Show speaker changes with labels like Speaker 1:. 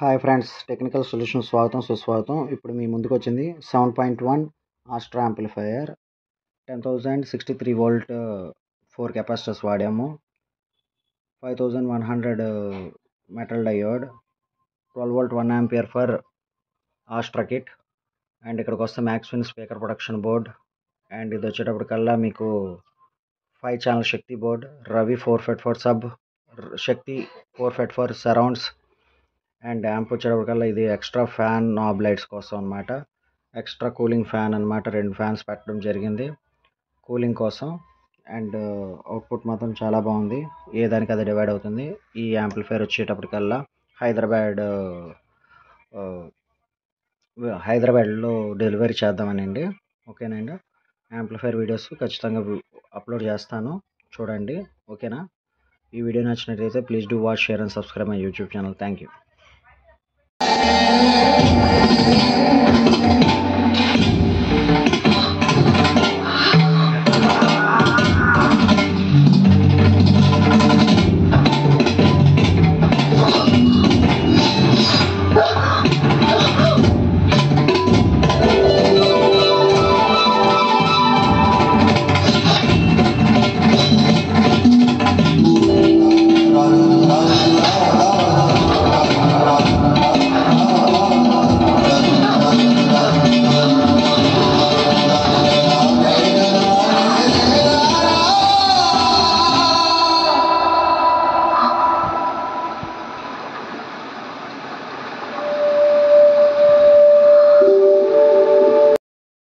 Speaker 1: Hi friends, technical solution స్వాగతం సుస్వాగతం. ఇప్పుడు మీ ముందుకు వచ్చింది 7.1 ఆస్ట్రా యాంప్లిఫైయర్ 10,063 వోల్ట్ 4 కెపాసిటర్స్ వాడాము. 5100 metal diode, 12 volt 1 ampere for Astra kit. And ఇక్కడికి వస్తే Maxwin speaker production board. And ఇది వచ్చేటప్పటికల్లా మీకు 5 channel Shakti board, Ravi 454 sub, Shakti 454 surrounds. And amp వచ్చేటప్పటికల్లా ఇది ఎక్స్ట్రా ఫ్యాన్ నాబ్ లైట్స్ కోసం అనమాట. ఎక్స్ట్రా కూలింగ్ ఫ్యాన్ అనమాట. 2 ఫ్యాన్స్ పెట్టడం జరిగింది కూలింగ్ కోసం. అండ్ అవుట్పుట్ మాత్రం చాలా బాగుంది, ఏ దానికి అది డివైడ్ అవుతుంది. ఈ యాంప్లిఫైర్ వచ్చేటప్పటికల్లా హైదరాబాద్లో డెలివరీ చేద్దామనండి. ఓకేనండి, యాంప్లిఫైర్ వీడియోస్ ఖచ్చితంగా అప్లోడ్ చేస్తాను, చూడండి. ఓకేనా? ఈ వీడియో నచ్చినట్లయితే please do watch, share and subscribe my YouTube channel. Thank you.